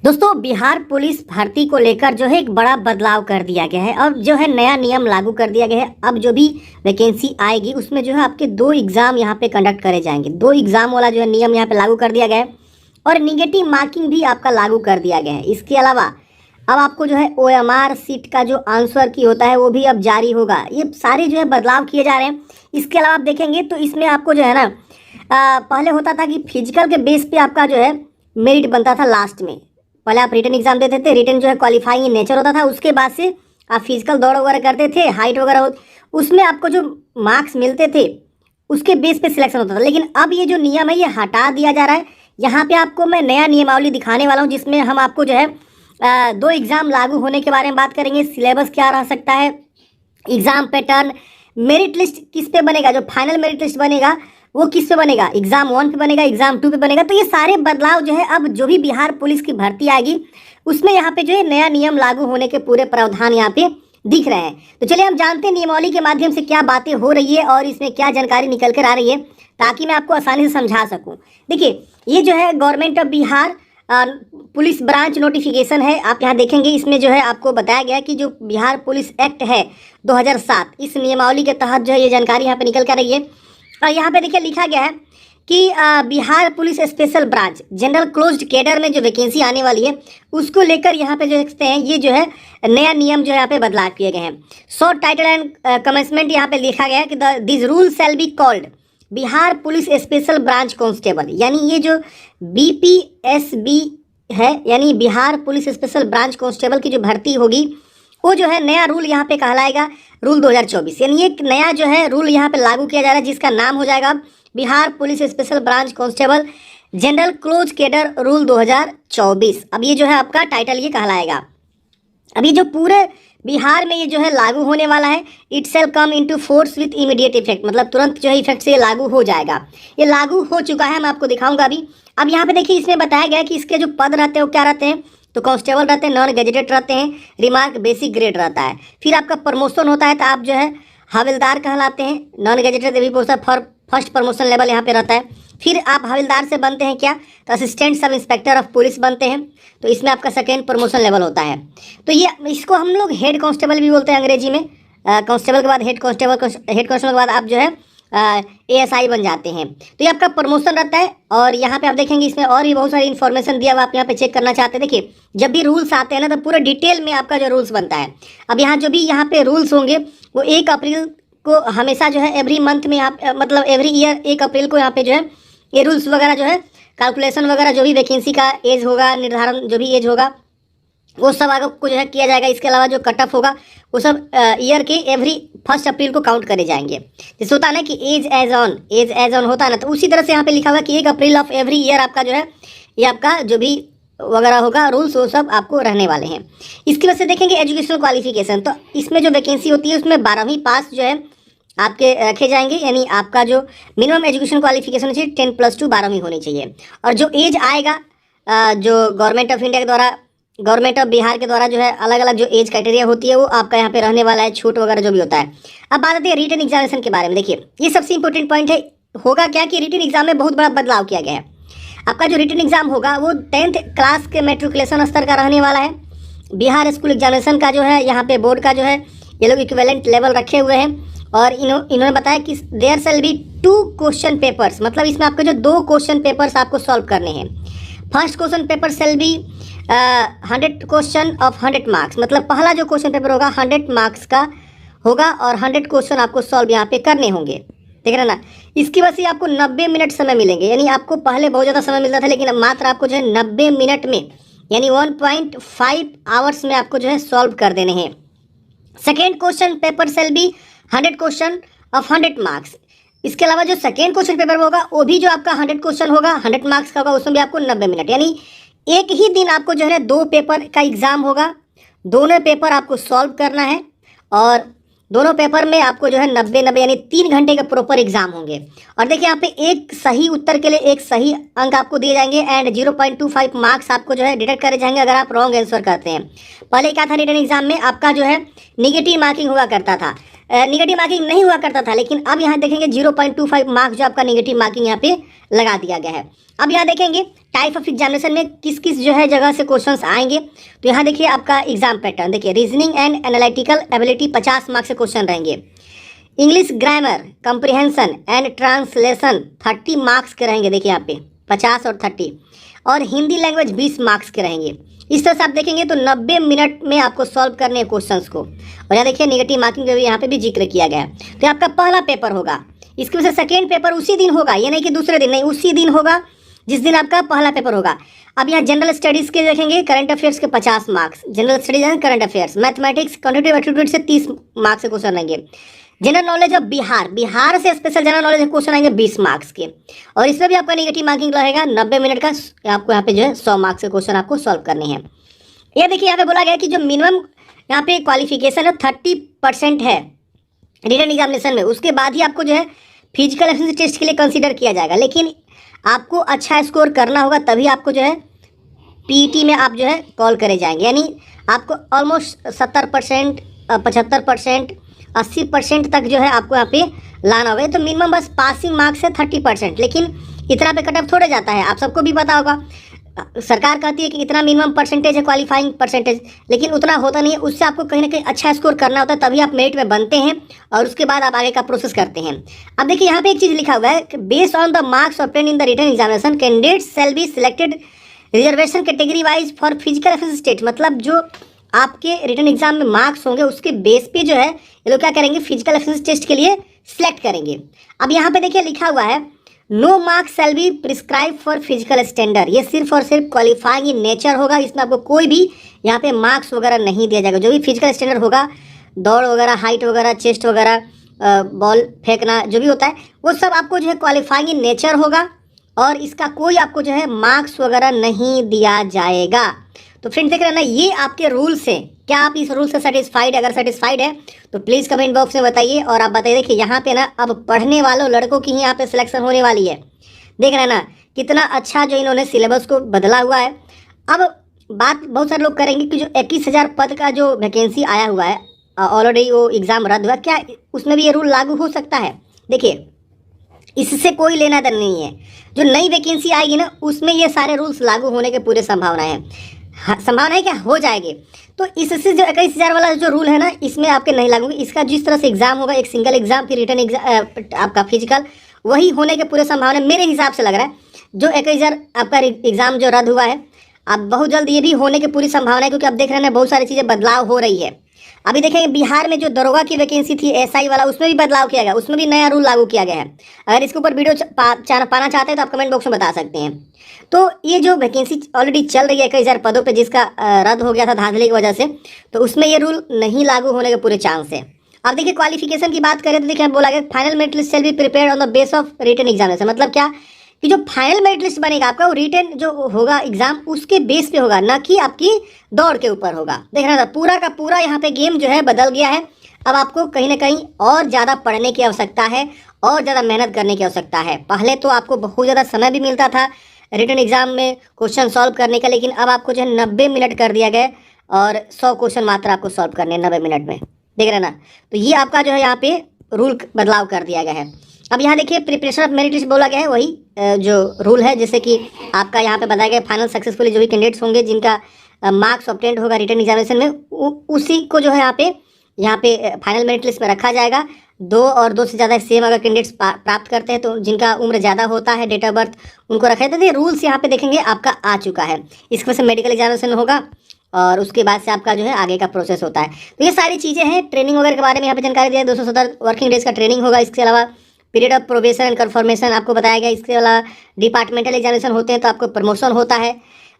दोस्तों, बिहार पुलिस भर्ती को लेकर जो है एक बड़ा बदलाव कर दिया गया है। अब जो है नया नियम लागू कर दिया गया है। अब जो भी वैकेंसी आएगी उसमें जो है आपके 2 एग्ज़ाम यहाँ पे कंडक्ट करे जाएंगे। 2 एग्ज़ाम वाला जो है नियम यहाँ पे लागू कर दिया गया है और निगेटिव मार्किंग भी आपका लागू कर दिया गया है। इसके अलावा अब आपको जो है OMR सीट का जो आंसर की होता है वो भी अब जारी होगा। ये सारे जो है बदलाव किए जा रहे हैं। इसके अलावा आप देखेंगे तो इसमें आपको जो है ना पहले होता था कि फिजिकल के बेस पे आपका जो है मेरिट बनता था। लास्ट में पहले आप रिटन एग्जाम देते थे, रिटन जो है क्वालिफाइंग इन नेचर होता था। उसके बाद से आप फिजिकल दौड़ वगैरह करते थे, हाइट वगैरह उसमें आपको जो मार्क्स मिलते थे उसके बेस पे सिलेक्शन होता था। लेकिन अब ये जो नियम है ये हटा दिया जा रहा है। यहाँ पे आपको मैं नया नियमावली दिखाने वाला हूँ जिसमें हम आपको जो है 2 एग्ज़ाम लागू होने के बारे में बात करेंगे। सिलेबस क्या रह सकता है, एग्ज़ाम पैटर्न, मेरिट लिस्ट किस पे बनेगा, जो फाइनल मेरिट लिस्ट बनेगा वो किस पे बनेगा, एग्जाम 1 पे बनेगा, एग्जाम 2 पे बनेगा। तो ये सारे बदलाव जो है अब जो भी बिहार पुलिस की भर्ती आएगी उसमें यहाँ पे जो है नया नियम लागू होने के पूरे प्रावधान यहाँ पे दिख रहे हैं। तो चलिए हम जानते हैं नियमावली के माध्यम से क्या बातें हो रही है और इसमें क्या जानकारी निकल कर आ रही है ताकि मैं आपको आसानी से समझा सकूँ। देखिए, ये जो है government of Bihar police branch notification है। आप यहाँ देखेंगे इसमें जो है आपको बताया गया कि जो बिहार पुलिस एक्ट है 2007, इस नियमावली के तहत जो है ये जानकारी यहाँ पे निकल कर रही है। और यहाँ पे देखिए लिखा गया है कि Bihar police special branch general closed cadre में जो वैकेंसी आने वाली है उसको लेकर यहाँ पे जो देखते हैं ये जो है नया नियम जो यहाँ पे बदलाव किए गए हैं। शॉर्ट टाइटल एंड कमेंसमेंट यहाँ पे लिखा गया है कि this rule shall be called Bihar police special branch constable, यानी ये जो BPSB है यानी Bihar police special branch constable की जो भर्ती होगी वो जो है नया रूल यहाँ पे कहलाएगा रूल 2024। यानी एक नया जो है रूल यहाँ पे लागू किया जा रहा है जिसका नाम हो जाएगा Bihar police special branch constable general close cadre rule 2024। अब ये जो है आपका टाइटल ये कहलाएगा। अब ये जो पूरे बिहार में ये जो है लागू होने वाला है, it shall come into force with immediate effect, मतलब तुरंत जो है इफेक्ट से ये लागू हो जाएगा। ये लागू हो चुका है, मैं आपको दिखाऊंगा अभी। अब यहाँ पे देखिए इसमें बताया गया है कि इसके जो पद रहते हैं वो क्या रहते हैं। तो कांस्टेबल रहते हैं, नॉन गैजेटेड रहते हैं, रिमार्क बेसिक ग्रेड रहता है। फिर आपका प्रमोशन होता है तो आप जो है हवलदार कहलाते हैं। नॉन गैजेटेड भी post for first promotion level यहाँ पे रहता है। फिर आप हवलदार से बनते हैं क्या, तो assistant sub inspector of police बनते हैं, तो इसमें आपका सेकेंड प्रमोशन लेवल होता है। तो ये इसको हम लोग हेड कांस्टेबल भी बोलते हैं अंग्रेजी में। कांस्टेबल के बाद हेड कांस्टेबल के बाद आप जो है ASI बन जाते हैं। तो ये आपका प्रमोशन रहता है। और यहाँ पे आप देखेंगे इसमें और भी बहुत सारी इन्फॉर्मेशन दिया हुआ, आप यहाँ पे चेक करना चाहते हैं। देखिए, जब भी रूल्स आते हैं ना तो पूरा डिटेल में आपका जो रूल्स बनता है। अब यहाँ जो भी यहाँ पे रूल्स होंगे वो 1 अप्रैल को हमेशा जो है एवरी मंथ में यहाँ मतलब एवरी ईयर 1 अप्रैल को यहाँ पे जो है ये रूल्स वगैरह जो है कैलकुलेशन वगैरह जो भी वैकेंसी का एज होगा, निर्धारण जो भी एज होगा वो सब आपको जो है किया जाएगा। इसके अलावा जो कट ऑफ होगा वो सब ईयर के एवरी 1 अप्रैल को काउंट करे जाएंगे। जैसे होता है ना कि एज एज ऑन होता है ना, तो उसी तरह से यहाँ पे लिखा हुआ कि 1 अप्रैल ऑफ एवरी ईयर आपका जो है ये आपका जो भी वगैरह होगा रूल्स वो सब आपको रहने वाले हैं। इसकी वजह से देखेंगे एजुकेशनल क्वालिफिकेशन, तो इसमें जो वैकेंसी होती है उसमें 12वीं पास जो है आपके रखे जाएंगे। यानी आपका जो मिनिमम एजुकेशन क्वालिफिकेशन होनी चाहिए 10+2 12वीं होनी चाहिए। और जो एज आएगा जो गवर्नमेंट ऑफ इंडिया के द्वारा, गवर्नमेंट ऑफ बिहार के द्वारा जो है अलग अलग जो एज क्राइटेरिया होती है वो आपका यहाँ पे रहने वाला है, छूट वगैरह जो भी होता है। अब बात आती है रिटन एग्जामिनेशन के बारे में। देखिए, ये सबसे इंपॉर्टेंट पॉइंट है। होगा क्या कि रिटन एग्जाम में बहुत बड़ा बदलाव किया गया है। आपका जो रिटन एग्जाम होगा वो 10th क्लास के मेट्रिकुलेशन स्तर का रहने वाला है। बिहार स्कूल एग्जामिनेशन का जो है यहाँ पे बोर्ड का जो है ये लोग इक्विवेलेंट लेवल रखे हुए हैं। और इन्होंने बताया कि there shall be 2 question papers, मतलब इसमें आपके जो 2 क्वेश्चन पेपर्स आपको सॉल्व करने हैं। First question paper shall be 100 question of 100 marks, मतलब पहला जो क्वेश्चन पेपर होगा 100 मार्क्स का होगा और 100 क्वेश्चन आपको सॉल्व यहाँ पे करने होंगे। देख रहे ना, इसकी वजह से आपको 90 मिनट समय मिलेंगे। यानी आपको पहले बहुत ज़्यादा समय मिलता था लेकिन अब मात्र आपको जो है 90 मिनट में यानी 1.5 आवर्स में आपको जो है सॉल्व कर देने हैं। Second question paper shall be 100 question of 100 marks. इसके अलावा जो सेकेंड क्वेश्चन पेपर होगा वो भी जो आपका 100 क्वेश्चन होगा 100 मार्क्स का होगा, उसमें भी आपको 90 मिनट, यानी एक ही दिन आपको जो है 2 पेपर का एग्ज़ाम होगा। दोनों पेपर आपको सॉल्व करना है और दोनों पेपर में आपको जो है 90 यानी 3 घंटे के प्रॉपर एग्जाम होंगे। और देखिए यहाँ पे एक सही उत्तर के लिए एक सही अंक आपको दिए जाएंगे एंड 0.25 मार्क्स आपको जो है डिडक्ट करे जाएंगे अगर आप रॉन्ग आंसर करते हैं। पहले क्या था रिटन एग्जाम में आपका जो है निगेटिव मार्किंग हुआ करता था, निगेटिव मार्किंग नहीं हुआ करता था, लेकिन अब यहाँ देखेंगे 0.25 मार्क्स जो आपका निगेटिव मार्किंग यहाँ पे लगा दिया गया है। अब यहाँ देखेंगे टाइप ऑफ एग्जामिनेशन में किस किस जो है जगह से क्वेश्चंस आएंगे। तो यहाँ देखिए आपका एग्जाम पैटर्न देखिए, reasoning and analytical ability 50 marks से क्वेश्चन रहेंगे। English grammar, comprehension and translation 30 marks के रहेंगे, देखिए यहाँ पे 50 और 30। और हिंदी लैंग्वेज 20 मार्क्स के रहेंगे। इस तरह से आप देखेंगे तो 90 मिनट में आपको सॉल्व करने हैं क्वेश्चंस को। और यहाँ देखिए नेगेटिव मार्किंग का भी यहाँ पे भी जिक्र किया गया है। तो आपका पहला पेपर होगा, इसकी वजह से सेकेंड पेपर उसी दिन होगा, ये नहीं कि दूसरे दिन, नहीं उसी दिन होगा जिस दिन आपका पहला पेपर होगा। अब यहाँ जनरल स्टडीज़ के देखेंगे, करंट अफेयर्स के 50 marks, general studies and current affairs. Mathematics quantitative aptitude से 30 मार्क्स के क्वेश्चन रहेंगे। जनरल नॉलेज ऑफ बिहार से स्पेशल जनरल नॉलेज क्वेश्चन आएंगे 20 मार्क्स के। और इसमें भी आपका नेगेटिव मार्किंग रहेगा 90 मिनट का, आपको यहाँ पे जो है 100 मार्क्स के क्वेश्चन आपको सॉल्व करने हैं। ये देखिए यहाँ पे बोला गया कि जो मिनिमम यहाँ पे क्वालिफिकेशन है 30% है रिटन एग्जामिनेशन में, उसके बाद ही आपको जो है फिजिकल एफिशिएंसी टेस्ट के लिए कंसीडर किया जाएगा। लेकिन आपको अच्छा स्कोर करना होगा तभी आपको जो है पीईटी में आप जो है कॉल करे जाएंगे। यानी आपको ऑलमोस्ट 70%, 75%, 80% तक जो है आपको यहाँ पे लाना होगा। तो मिनिमम बस पासिंग मार्क्स है 30%, लेकिन इतना पे कट ऑफ थोड़े जाता है, आप सबको भी पता होगा। सरकार कहती है कि इतना मिनिमम परसेंटेज है क्वालिफाइंग परसेंटेज, लेकिन उतना होता नहीं है। उससे आपको कहीं ना कहीं अच्छा स्कोर करना होता है, तभी आप मेरिट में बनते हैं और उसके बाद आप आगे का प्रोसेस करते हैं। अब देखिए यहाँ पे एक चीज़ लिखा हुआ है कि based on the marks obtained in the written examination candidates shall be selected reservation category wise for physical efficiency test. मतलब जो आपके रिटन एग्जाम में मार्क्स होंगे उसके बेस पे जो है ये लोग क्या करेंगे, फिजिकल एफिशिएंसी टेस्ट के लिए सिलेक्ट करेंगे। अब यहाँ पे देखिए लिखा हुआ है no marks shall be prescribe for physical standard. ये सिर्फ और सिर्फ क्वालिफाइंग इन नेचर होगा, इसमें आपको कोई भी यहाँ पे मार्क्स वगैरह नहीं दिया जाएगा। जो भी फिजिकल स्टैंडर्ड होगा, दौड़ वगैरह, हाइट वगैरह, चेस्ट वगैरह, बॉल फेंकना जो भी होता है वो सब आपको जो है क्वालिफाइंग इन नेचर होगा और इसका कोई आपको जो है मार्क्स वगैरह नहीं दिया जाएगा। तो फ्रेंड्स देख रहे हैं ना, ये आपके रूल्स हैं। क्या आप इस रूल से सेटिस्फाइड? अगर सेटिस्फाइड है तो प्लीज़ कमेंट बॉक्स में बताइए। और आप बताइए देखिए यहाँ पे ना अब पढ़ने वालों लड़कों की ही यहाँ पे सिलेक्शन होने वाली है। देख रहे हैं ना कितना अच्छा जो इन्होंने सिलेबस को बदला हुआ है। अब बात बहुत सारे लोग करेंगे कि जो 21,000 पद का जो वैकेंसी आया हुआ है, ऑलरेडी वो एग्ज़ाम रद्द हुआ, क्या उसमें भी ये रूल लागू हो सकता है? देखिए इससे कोई लेना देना नहीं है। जो नई वैकेंसी आएगी ना उसमें ये सारे रूल्स लागू होने के पूरे संभावना है। संभावना है क्या हो जाएगी। तो इससे जो 21,000 वाला जो रूल है ना इसमें आपके नहीं लागू। इसका जिस तरह से एग्जाम होगा, एक सिंगल एग्जाम फिर रिटर्न एग्जाम आपका फिजिकल, वही होने के पूरे संभावना मेरे हिसाब से लग रहा है। जो 21,000 आपका एग्जाम जो रद्द हुआ है, अब बहुत जल्द ये भी होने की पूरी संभावना है, क्योंकि अब देख रहे हैं बहुत सारी चीज़ें बदलाव हो रही है। अभी देखेंगे बिहार में जो दरोगा की वैकेंसी थी एसआई वाला, उसमें भी बदलाव किया गया, उसमें भी नया रूल लागू किया गया है। अगर इसके ऊपर वीडियो पाना चाहते हैं तो आप कमेंट बॉक्स में बता सकते हैं। तो ये जो वैकेंसी ऑलरेडी चल रही है 21,000 पदों पे, जिसका रद्द हो गया था धांधली की वजह से, तो उसमें ये रूल नहीं लागू होने के पूरे चांस है। अब देखिए क्वालिफिकेशन की बात करें तो देखिए बोला गया final merit list shall be prepared on the base of written examination. मतलब क्या कि जो फाइनल मेरिट लिस्ट बनेगा आपका वो रिटन जो होगा एग्जाम उसके बेस पे होगा, ना कि आपकी दौड़ के ऊपर होगा। देख रहे हैं पूरा का पूरा यहाँ पे गेम जो है बदल गया है। अब आपको कहीं ना कहीं और ज़्यादा पढ़ने की आवश्यकता है और ज़्यादा मेहनत करने की आवश्यकता है। पहले तो आपको बहुत ज़्यादा समय भी मिलता था रिटन एग्जाम में क्वेश्चन सॉल्व करने का, लेकिन अब आपको जो है 90 मिनट कर दिया गया और 100 क्वेश्चन मात्र आपको सॉल्व करने 90 मिनट में। देख रहे हैं ना, तो ये आपका जो है यहाँ पे रूल बदलाव कर दिया गया है। अब यहाँ देखिए प्रिपरेशन ऑफ मेरिट लिस्ट बोला गया है, वही जो रूल है, जैसे कि आपका यहाँ पे बताया गया फाइनल सक्सेसफुली जो भी कैंडिडेट्स होंगे जिनका मार्क्स ऑब्टेंड होगा रिटन एग्जामिनेशन में, उसी को जो है यहाँ पे फाइनल मेरिट लिस्ट में रखा जाएगा। 2 और 2 से ज़्यादा सेम अगर कैंडिडेट्स प्राप्त करते हैं तो जिनका उम्र ज़्यादा होता है, डेट ऑफ बर्थ, उनको रखा जाता है। रूल्स यहाँ पे देखेंगे आपका आ चुका है। इसकी वजह से मेडिकल एग्जामिनेशन होगा और उसके बाद से आपका जो है आगे का प्रोसेस होता है। तो ये सारी चीज़ें हैं। ट्रेनिंग वगैरह के बारे में यहाँ पे जानकारी दिया है। 270 वर्किंग डेज का ट्रेनिंग होगा। इसके अलावा period of probation and confirmation आपको बताया गया। इसके अलावा डिपार्टमेंटल एग्जामिनेशन होते हैं तो आपको प्रमोशन होता है।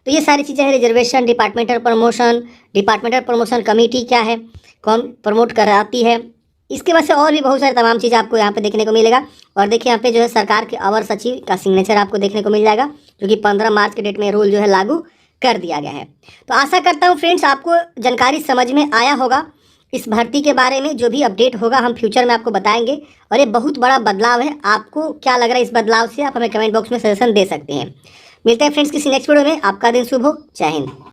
तो ये सारी चीज़ें हैं। रिजर्वेशन, डिपार्टमेंटल प्रमोशन कमेटी क्या है, कौन प्रमोट कराती है, इसके वजह से और भी बहुत सारे तमाम चीज़ें आपको यहाँ पे देखने को मिलेगा। और देखिए यहाँ पे जो है सरकार के अवर सचिव का सिग्नेचर आपको देखने को मिल जाएगा, जो कि 15 मार्च के डेट में रूल जो है लागू कर दिया गया है। तो आशा करता हूँ फ्रेंड्स आपको जानकारी समझ में आया होगा। इस भर्ती के बारे में जो भी अपडेट होगा हम फ्यूचर में आपको बताएंगे। और ये बहुत बड़ा बदलाव है। आपको क्या लग रहा है इस बदलाव से, आप हमें कमेंट बॉक्स में सजेशन दे सकते हैं। मिलते हैं फ्रेंड्स किसी नेक्स्ट वीडियो में। आपका दिन शुभ हो। जय हिंद।